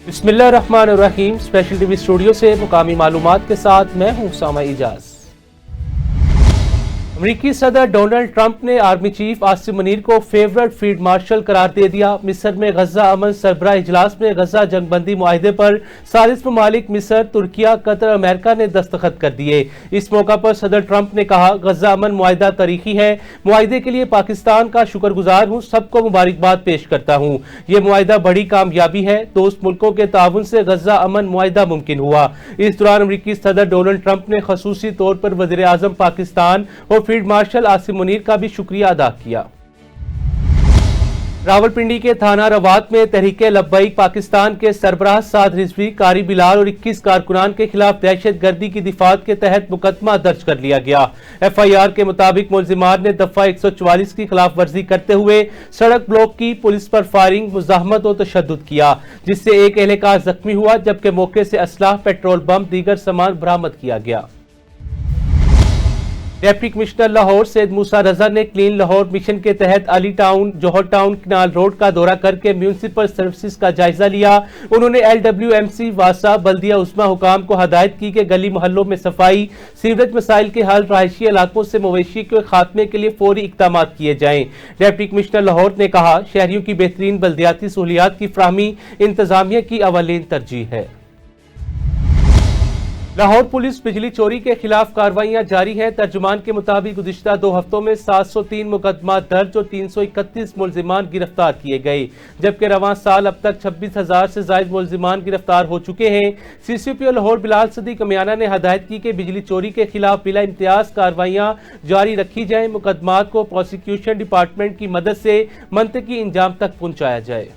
बिस्मिल्लाहिर्रहमानिर्रहीम। Special TV studio से मुकामी मालूमात के साथ मैं हूं उसामा इजाज। अमरीकी सदर डोनाल्ड ट्रंप ने आर्मी चीफ आसिम मुनीर को फेवरेट फील्ड मार्शल करार दे दिया। मिस्र में गजा अमन सरबराह इजलास में गजा जंगबंदी मुआहिदे पर सालिस ममालिक मिस्र, तुर्किया, कतर, अमेरिका ने दस्तखत कर दिए। इस मौका पर सदर ट्रंप ने कहा, गजा अमन मुआहिदा तारीखी है। मुआहिदे के लिए पाकिस्तान का शुक्रगुजार हूँ, सबको मुबारकबाद पेश करता हूँ। ये मुआहिदा बड़ी कामयाबी है। दोस्त मुल्कों के ताउन से गजा अमन मुआहिदा मुमकिन हुआ। इस दौरान अमरीकी सदर डोनाल्ड ट्रंप ने खसूसी तौर पर वज़ीर आज़म पाकिस्तान और फील्ड मार्शल आसिम मुनीर का भी शुक्रिया अदा किया। रावलपिंडी के थाना रवात में तहरीके लब्बैक पाकिस्तान के सरबराह साद रिजवी, कारी बिलाल और 21 कारकुनान के खिलाफ दहशत गर्दी की दिफात के तहत मुकदमा दर्ज कर लिया गया। FIR के मुताबिक मुलजिमान ने दफा 144 की खिलाफ वर्जी करते हुए सड़क ब्लॉक की, पुलिस पर फायरिंग, मुज़ाहमत और तशद्दुद किया, जिससे एक एहलकार जख्मी हुआ, जबकि मौके से असलाह, पेट्रोल बम, दीगर सामान बरामद किया गया। डिप्टी कमिश्नर लाहौर सैयद मूसा रजा ने क्लीन लाहौर मिशन के तहत अली टाउन, जौहर टाउन, किनाल रोड का दौरा करके म्यूनिसिपल सर्विसेज का जायजा लिया। उन्होंने LWMC, वासा, बल्दिया उस्मा हुकाम को हदायत की कि गली मोहल्लों में सफाई, सीवरेज मसाइल के हल, रहायशी इलाकों से मवेशी के खात्मे के लिए फौरी इकदाम किए जाएं। डिप्टी कमिश्नर लाहौर ने कहा, शहरियों की बेहतरीन बल्दियाती सहूलियात की फराहमी इंतजामिया की अवलीन तरजीह है। लाहौर पुलिस बिजली चोरी के खिलाफ कार्रवाइयां जारी हैं। तर्जुमान के मुताबिक गुज़िश्ता 2 हफ्तों में 703 मुकदमा दर्ज और 331 मुलजिमान गिरफ्तार किए गए, जबकि रवां साल अब तक 26,000 से ज़ायद मुलजिमान गिरफ्तार हो चुके हैं। CCPO लाहौर बिलाल सदीक अमियाना ने हदायत की कि बिजली चोरी के खिलाफ बिला इम्तियाज कार्रवाइयां जारी रखी जाएं, मुकदमात को प्रोसिक्यूशन डिपार्टमेंट की मदद से मंतकी इंजाम तक पहुंचाया जाए।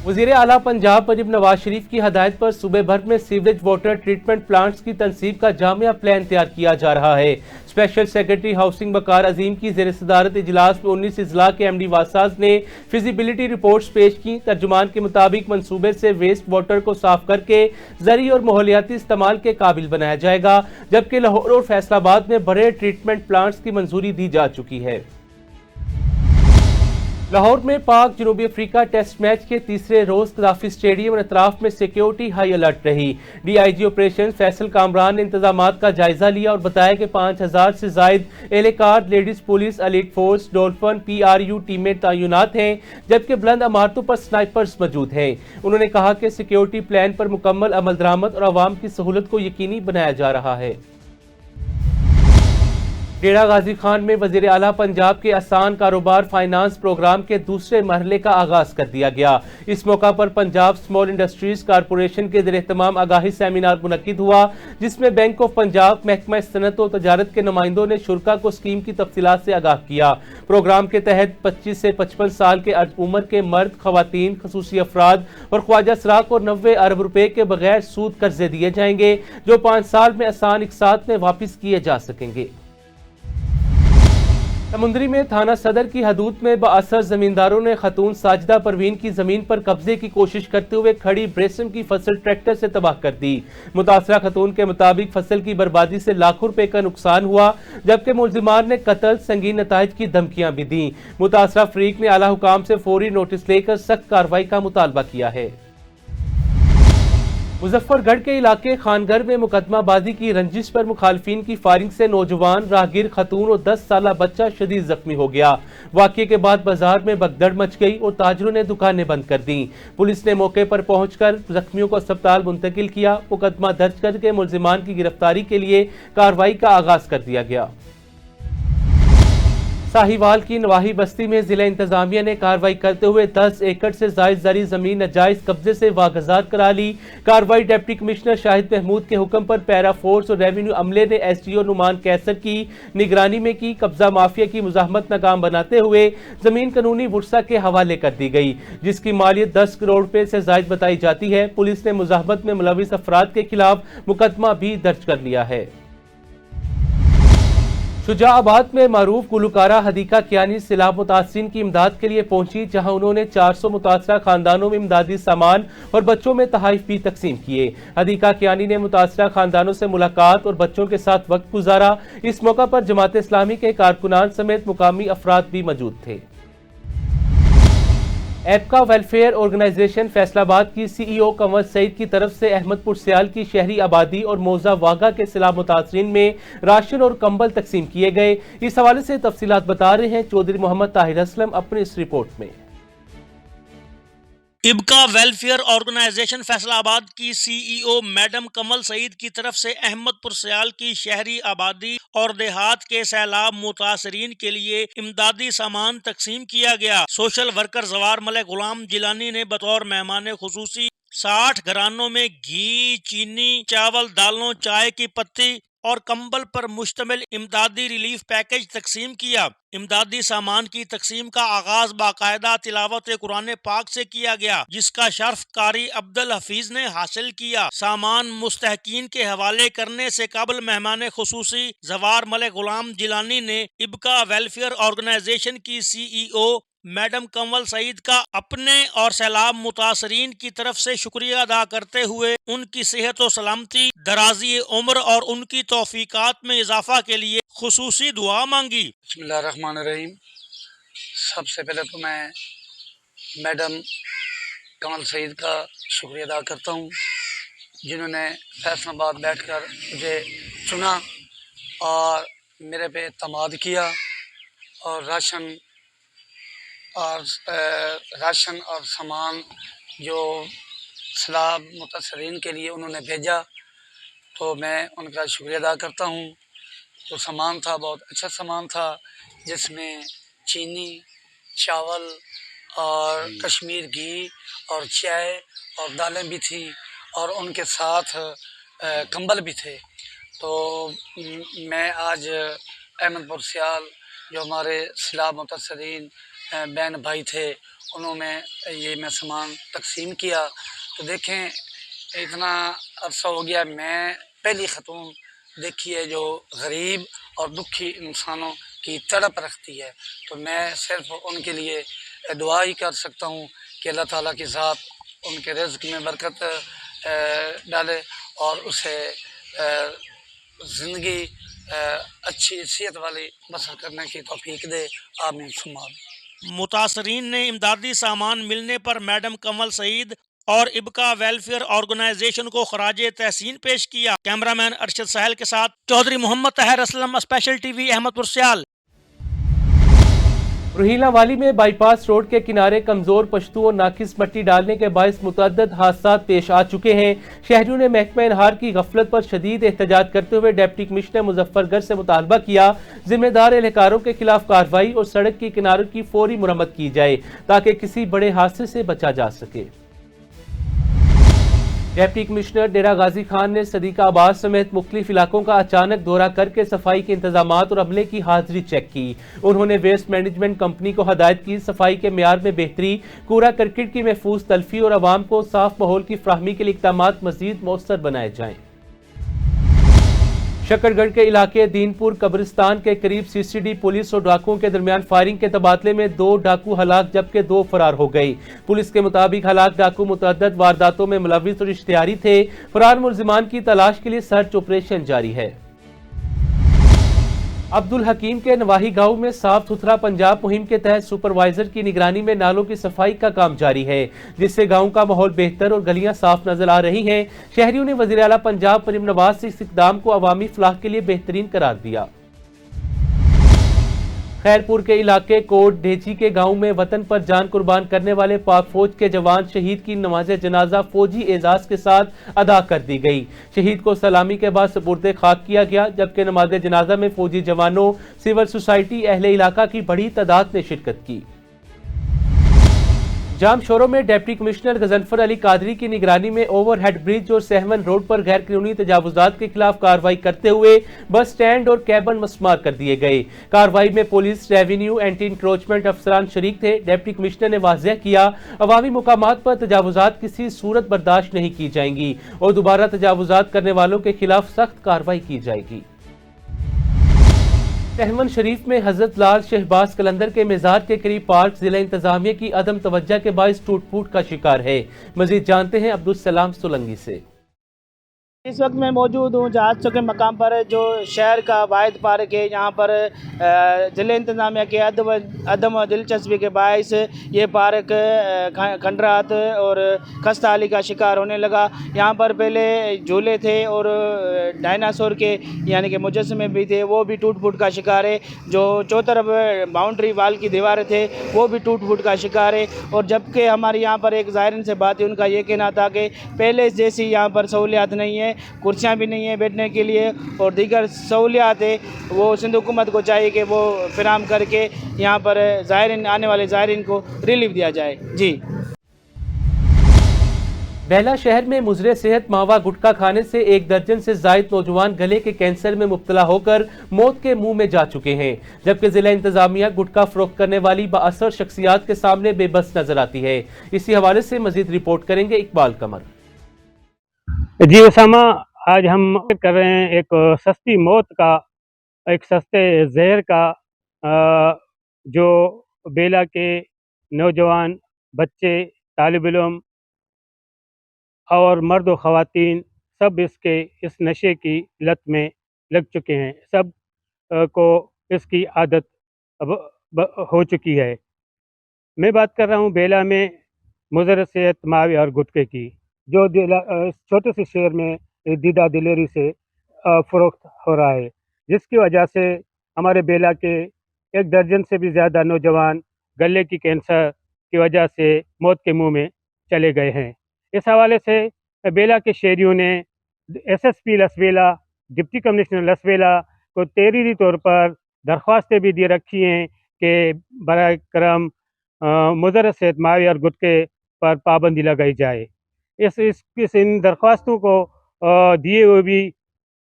वज़ीर आला पंजाब पंजाब नवाज शरीफ की हदायत पर सूबे भर में सीवरेज वाटर ट्रीटमेंट प्लांट्स की तनसीब का जामिया प्लान तैयार किया जा रहा है। स्पेशल सेक्रेटरी हाउसिंग बकार अजीम की ज़ेर सदारत इजलास में 19 अजला के MD वासाज ने फिजिबिलिटी रिपोर्ट्स पेश की। तर्जुमान के मुताबिक मंसूबे से वेस्ट वाटर को साफ करके ज़री और माहौलियाती इस्तेमाल के काबिल बनाया जाएगा, जबकि लाहौर और फैसलाबाद में बड़े ट्रीटमेंट प्लांट्स की मंजूरी दी जा चुकी है। लाहौर में पाक जनूबी अफ्रीका टेस्ट मैच के तीसरे रोज कदाफी स्टेडियम और अतराफ में सिक्योरिटी हाई अलर्ट रही। DIG ऑपरेशन फैसल कामरान ने इंतजामात का जायजा लिया और बताया कि 5,000 से जायद एहलकार, ladies police, elite force, dolphin, PRU टीमें तैनात हैं, जबकि बुलंद इमारतों पर स्नाइपर्स मौजूद हैं। उन्होंने कहा कि सिक्योरिटी प्लान पर मुकम्मल अमल दरामद और आवाम की सहूलत को यकीनी बनाया जा रहा है। डेरा गाजी खान में वज़ीर आला पंजाब के आसान कारोबार फाइनेंस प्रोग्राम के दूसरे मरहले का आगाज कर दिया गया। इस मौका पर पंजाब स्मॉल इंडस्ट्रीज कारपोरेशन के ज़ेर एहतमाम आगाही सेमिनार मुनक्किद हुआ, जिसमें बैंक ऑफ पंजाब, महकमा सनत और तजारत के नुमाइंदों ने शुरा को स्कीम की तफसीलात से आगाह किया। प्रोग्राम के तहत 25 से 55 साल के उम्र के मर्द, खवातीन, खसूसी अफराद और ख्वाजा सराक और 90 अरब रुपए के बगैर सूद कर्जे दिए जाएंगे, जो 5 साल में आसान इकसात में वापिस किए जा सकेंगे। समुंदरी में थाना सदर की हदूद में बाअसर जमींदारों ने खतून साजिदा परवीन की जमीन पर कब्जे की कोशिश करते हुए खड़ी ब्रेसम की फसल ट्रैक्टर से तबाह कर दी। मुतासरा खतून के मुताबिक फसल की बर्बादी से लाखों रुपए का नुकसान हुआ, जबकि मुलजिमान ने कत्ल, संगीन नताइज की धमकियां भी दी। मुतासरा फरीक ने आला हुकाम से फौरी नोटिस लेकर सख्त कार्रवाई का मुतालबा किया है। मुजफ्फरगढ़ के इलाके खानगर में मुकदमाबाजी की रंजिश पर मुखालफिन की फायरिंग से नौजवान, राहगीर खतून और 10 साला बच्चा शदीद जख्मी हो गया। वाक़ये के बाद बाजार में भगदड़ मच गई और ताजरों ने दुकानें बंद कर दी। पुलिस ने मौके पर पहुंचकर जख्मियों को अस्पताल मुंतकिल किया। मुकदमा दर्ज करके मुलजिमान की गिरफ्तारी के लिए कार्रवाई का आगाज कर दिया गया। साहिवाल की नवाही बस्ती में जिला इंतजामिया ने कार्रवाई करते हुए 10 एकड़ से जायद ज़री जमीन नाजायज कब्जे से वागजार करा ली। कार्रवाई डिप्टी कमिश्नर शाहिद महमूद के हुक्म पर पैरा फोर्स और रेवेन्यू अमले ने SDO नुमान कैसर की निगरानी में की। कब्जा माफिया की मुजाहमत नाकाम बनाते हुए जमीन कानूनी वुर्सा के हवाले कर दी गई, जिसकी मालियत 10 करोड़ रुपए से जायद बताई जाती है। पुलिस ने मुजाहमत में मुलविस अफराद के खिलाफ मुकदमा भी दर्ज कर लिया है। शुजाआबाद में मारूफ गुलकारा हदीका कियानी सैलाब मुतासिरीन की इमदाद के लिए पहुंची, जहां उन्होंने 400 मुतासरा खानदानों में इमदादी सामान और बच्चों में तहाइफ भी तकसीम किए। हदीका कियानी ने मुतासरा खानदानों से मुलाकात और बच्चों के साथ वक्त गुजारा। इस मौका पर जमात इस्लामी के कारकुनान समेत मुकामी अफराद भी मौजूद थे। ایپکا ویلفیئر آرگنائزیشن فیصلاباد کی CEO قمر سعید کی طرف سے احمد پور سیال کی شہری آبادی اور موزہ واگا کے سیلاب متاثرین میں راشن اور کمبل تقسیم کیے گئے۔ اس حوالے سے تفصیلات بتا رہے ہیں چودھری محمد طاہر اسلم اپنی اس رپورٹ میں۔ ایپکا ویلفیئر آرگنائزیشن فیصل آباد کی CEO میڈم کمل سعید کی طرف سے احمد پور سیال کی شہری آبادی اور دیہات کے سیلاب متاثرین کے لیے امدادی سامان تقسیم کیا گیا۔ سوشل ورکر زوار ملک غلام جیلانی نے بطور مہمان خصوصی 60 گھرانوں میں گھی، چینی، چاول، دالوں، چائے کی پتی اور کمبل پر مشتمل امدادی ریلیف پیکج تقسیم کیا۔ امدادی سامان کی تقسیم کا آغاز باقاعدہ تلاوت قرآن پاک سے کیا گیا، جس کا شرف قاری عبدالحفیظ نے حاصل کیا۔ سامان مستحقین کے حوالے کرنے سے قبل مہمان خصوصی زوار ملک غلام جیلانی نے ایپکا ویلفیئر آرگنائزیشن کی CEO میڈم کمل سعید کا اپنے اور سیلاب متاثرین کی طرف سے شکریہ ادا کرتے ہوئے ان کی صحت و سلامتی، درازی عمر اور ان کی توفیقات میں اضافہ کے لیے خصوصی دعا مانگی۔ بسم اللہ الرحمن الرحیم۔ سب سے پہلے تو میں میڈم کمل سعید کا شکریہ ادا کرتا ہوں، جنہوں نے فیصل آباد بیٹھ کر مجھے چنا اور میرے پہ اعتماد کیا اور راشن اور سامان جو سیلاب متاثرین کے لیے انہوں نے بھیجا، تو میں ان کا شکریہ ادا کرتا ہوں۔ جو سامان تھا بہت اچھا سامان تھا، جس میں چینی، چاول اور کشمیر گھی اور چائے اور دالیں بھی تھیں، اور ان کے ساتھ کمبل بھی تھے۔ تو میں آج احمد پور سیال جو ہمارے سیلاب متاثرین بہن بھائی تھے، انہوں میں یہ میں سامان تقسیم کیا۔ تو دیکھیں اتنا عرصہ ہو گیا، میں پہلی خاتون دیکھی ہے جو غریب اور دکھی انسانوں کی تڑپ رکھتی ہے۔ تو میں صرف ان کے لیے دعا ہی کر سکتا ہوں کہ اللہ تعالیٰ کی ذات ان کے رزق میں برکت ڈالے اور اسے زندگی اچھی صحت والی بسر کرنے کی توفیق دے، آمین ثم آمین۔ متاثرین نے امدادی سامان ملنے پر میڈم کمل سعید اور ایپکا ویلفیئر آرگنائزیشن کو خراج تحسین پیش کیا۔ کیمرامین ارشد سہیل کے ساتھ Chaudhry Muhammad Tahir Aslam, special TV Ahmadpur Sial Rohila. Rohilla والی میں بائی پاس روڈ کے کنارے کمزور پشتوں اور ناقص مٹی ڈالنے کے باعث متعدد حادثات پیش آ چکے ہیں۔ شہریوں نے محکمہ انہار کی غفلت پر شدید احتجاج کرتے ہوئے ڈپٹی کمشنر مظفر گڑھ سے مطالبہ کیا ذمہ دار اہلکاروں کے خلاف کارروائی اور سڑک کی کناروں کی فوری مرمت کی جائے تاکہ کسی بڑے حادثے سے بچا جا سکے۔ ڈپٹی کمشنر ڈیرہ غازی خان نے صدیقہ آباد سمیت مختلف علاقوں کا اچانک دورہ کر کے صفائی کے انتظامات اور عملے کی حاضری چیک کی۔ انہوں نے ویسٹ مینجمنٹ کمپنی کو ہدایت کی صفائی کے معیار میں بہتری، کوڑا کرکٹ کی محفوظ تلفی اور عوام کو صاف ماحول کی فراہمی کے لیے اقدامات مزید مؤثر بنائے جائیں۔ شکر گڑھ کے علاقے دین پور قبرستان کے قریب CCD پولیس اور ڈاکوؤں کے درمیان فائرنگ کے تبادلے میں 2 ڈاکو ہلاک جبکہ 2 فرار ہو گئے۔ پولیس کے مطابق ہلاک ڈاکو متعدد وارداتوں میں ملوث اور اشتہاری تھے۔ فرار ملزمان کی تلاش کے لیے سرچ آپریشن جاری ہے۔ عبدالحکیم کے نواحی گاؤں میں صاف ستھرا پنجاب مہم کے تحت سپروائزر کی نگرانی میں نالوں کی صفائی کا کام جاری ہے، جس سے گاؤں کا ماحول بہتر اور گلیاں صاف نظر آ رہی ہیں۔ شہریوں نے وزیر اعلیٰ پنجاب مریم نواز سے اس اقدام کو عوامی فلاح کے لیے بہترین قرار دیا۔ خیرپور کے علاقے کوٹ ڈھیچی کے گاؤں میں وطن پر جان قربان کرنے والے پاک فوج کے جوان شہید کی نماز جنازہ فوجی اعزاز کے ساتھ ادا کر دی گئی۔ شہید کو سلامی کے بعد سپرد خاک کیا گیا، جبکہ نماز جنازہ میں فوجی جوانوں، سول سوسائٹی، اہل علاقہ کی بڑی تعداد نے شرکت کی۔ جام شوروں میں ڈپٹی کمشنر غضنفر علی قادری کی نگرانی میں اوور ہیڈ برج اور سہون روڈ پر غیر قانونی تجاوزات کے خلاف کارروائی کرتے ہوئے بس سٹینڈ اور کیبن مسمار کر دیے گئے۔ کارروائی میں پولیس، ریونیو، اینٹی انکروچمنٹ افسران شریک تھے۔ ڈپٹی کمشنر نے واضح کیا، عوامی مقامات پر تجاوزات کسی صورت برداشت نہیں کی جائیں گی اور دوبارہ تجاوزات کرنے والوں کے خلاف سخت کارروائی کی جائے گی۔ سہون شریف میں حضرت لال شہباز قلندر کے مزار کے قریب پارک ضلع انتظامیہ کی عدم توجہ کے باعث ٹوٹ پھوٹ کا شکار ہے۔ مزید جانتے ہیں عبدالسلام سولنگی سے۔ इस वक्त मैं मौजूद हूँ जहाज चौक के मकाम पर, जो शहर का वाहिद पार्क है। यहाँ पर ज़िले इंतज़ामिया के अदम और दिलचस्पी के बायस ये पार्क खंडरात और खस्ताहाली का शिकार होने लगा। यहाँ पर पहले झूले थे और डायनासोर के यानी कि मुजस्समे भी थे, वो भी टूट फूट का शिकार है। जो चौतरफ बाउंड्री वाल की दीवारें थे वो भी टूट फूट का शिकार है। और जबकि हमारे यहाँ पर एक ज़ायरीन से बात है, उनका ये कहना था कि पहले जैसी यहाँ पर सहूलियात नहीं है, कुर्सियाँ भी नहीं हैं बैठने के लिए और दीगर सहूलियात है वो सिंध हुकूमत को चाहिए कि वो फराहम करके यहाँ पर ज़ायरीन, आने वाले ज़ायरीन को रिलीफ दिया जाए। जी। बेला शहर में मुजरे सेहत मावा गुटखा खाने से 1 दर्जन से जायद नौजवान गले के कैंसर में मुब्तला होकर मौत के मुंह में जा चुके हैं, जबकि जिला इंतजामिया गुटखा फरोख्त करने वाली बाअसर शख्सियात के सामने बेबस नजर आती है। इसी हवाले से मजीद रिपोर्ट करेंगे इकबाल कमर। जी उसामा, आज हम कर रहे हैं एक सस्ती मौत का, एक सस्ते जहर का, जो बेला के नौजवान, बच्चे, तालिब इल्म और मर्द व ख़वातीन सब इस नशे की लत में लग चुके हैं। सब को इसकी आदत अब हो चुकी है। मैं बात कर रहा हूँ बेला में मुज़र सेहत मावे और गुटखे की, जो छोटे से शहर में दीदा दिलेरी से फ़रोख्त हो रहा है, जिसकी वजह से हमारे बेला के 1 दर्जन से भी ज़्यादा नौजवान गले की कैंसर की वजह से मौत के मुंह में चले गए हैं। इस हवाले से बेला के शहरियों ने SSP Lasbela, deputy commissioner Lasbela को तहरीरी तौर पर दरख्वास्तें भी दे रखी हैं कि बराए करम मुज़र सेहत मावे और गुटखे पर पाबंदी लगाई जाए। इन दरख्वास्तों को दिए हुए भी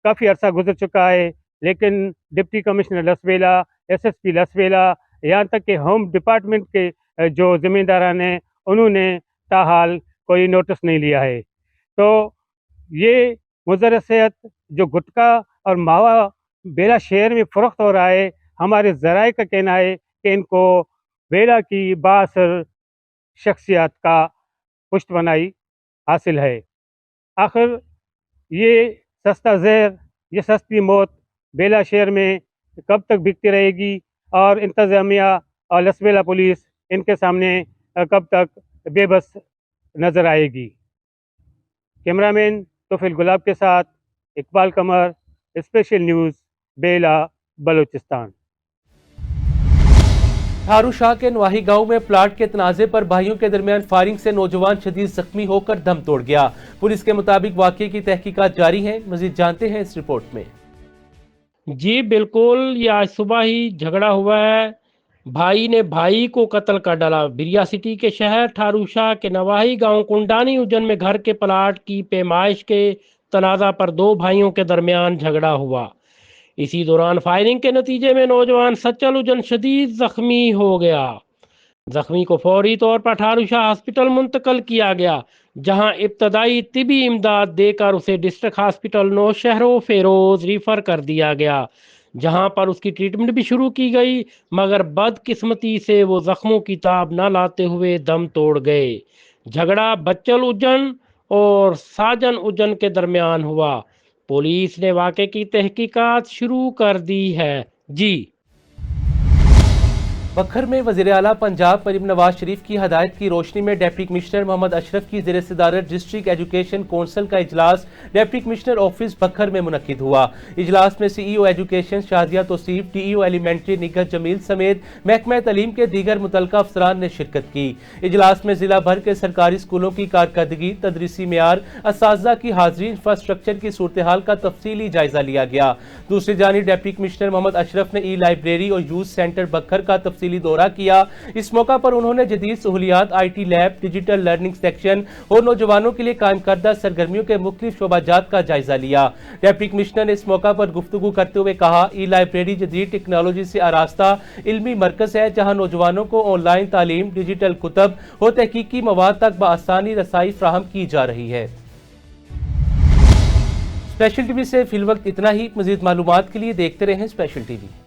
काफ़ी अर्सा गुजर चुका है, लेकिन deputy commissioner Lasbela, SSP Lasbela, यहाँ तक कि होम डिपार्टमेंट के जो ज़िम्मेदारान हैं, उन्होंने ताहाल कोई नोटिस नहीं लिया है। तो ये मुज़र सेहत जो गुटखा और मावा बेला शहर में फ़रोख्त हो रहा है, हमारे ज़राए का कहना है कि इनको बेला की बाअसर शख्सियत का पुष्ट बनाई हासिल है। आखिर ये सस्ता जहर, ये सस्ती मौत बेला शहर में कब तक बिकती रहेगी और इंतज़ामिया और लसबेला पुलिस इनके सामने कब तक बेबस नज़र आएगी। कैमरामैन तोफिल गुलाब के साथ इकबाल कमर, स्पेशल न्यूज़, बेला, बलूचिस्तान। थारूशाह के नवाही गांव में प्लाट के तनाज़े पर भाइयों के दरमियान फायरिंग से नौजवान शदीद जख्मी होकर दम तोड़ गया। पुलिस के मुताबिक वाक़ये की तहकीकात जारी है। मजीद जानते हैं इस रिपोर्ट में। जी बिल्कुल, ये आज सुबह ही झगड़ा हुआ है। भाई ने भाई को कत्ल कर डाला। बिरिया सिटी के शहर ठारूशाह के नवाही गांव कुंडानी उजन में घर के प्लाट की पैमाइश के तनाज़ा पर 2 भाइयों के दरमियान झगड़ा हुआ। इसी दौरान फायरिंग के नतीजे में नौजवान सच्चल उजन शदीद जख्मी हो गया। जख्मी को फौरी तौर पर ठारूशाह हॉस्पिटल मुंतकल किया गया, जहां इब्तदाई तिबी इमदाद देकर उसे district hospital Naushahro Feroz refer कर दिया गया, जहां पर उसकी ट्रीटमेंट भी शुरू की गई, मगर बदकिस्मती से वो जख्मों की ताब न लाते हुए दम तोड़ गए। झगड़ा बच्चल उजन और साजन उजन के दरमियान हुआ। पुलिस ने वाक़े की तहकीकात शुरू कर दी है। जी। बखर में वज़ीर आला पंजाब मरीम नवाज शरीफ की हदायत की रोशनी में डिप्टी कमिश्नर मोहम्मद अशरफ की ज़ेर सदारत डिस्ट्रिक्ट एजुकेशन कौंसिल का इजलास डिप्टी कमिश्नर ऑफिस बखर में मुनक्किद हुआ। इजलास में CEO education Shazia Tauseef, DEO elementary Nighat Jamil समेत महकमा तालीम के दीगर मुतल्लिक़ अफसरान ने शिरकत की। इजलास में ज़िला भर के सरकारी स्कूलों की कारकर्दगी, तदरीसी मेयार, असातिज़ा की हाज़िरी, इंफ्रास्ट्रक्चर की सूरत हाल का तफसीली जायजा लिया गया। दूसरी जानिब डिप्टी कमिश्नर मोहम्मद अशरफ ने लाइब्रेरी और यूथ सेंटर बखर का दौरा किया। इस मौका पर उन्होंने जदीद सहूलियात, IT lab, digital learning section और नौजवानों के लिए कायम करदा सरगर्मियों के मुख्तलिफ शोबाजात का जायजा लिया। डिप्टी कमिश्नर ने इस मौका पर गुफ्तगू करते हुए कहा, लाइब्रेरी जदीद टेक्नोलॉजी से आरास्ता इल्मी मरकज है, जहां नौजवानों को ऑनलाइन तालीम, डिजिटल कुतब और तहकीकी मवाद तक बआसानी रसाई फ्राहम की जा रही है। स्पेशल टीवी से फिलवक्त इतना ही। मजीद मालूमात के लिए देखते रहें स्पेशल टीवी।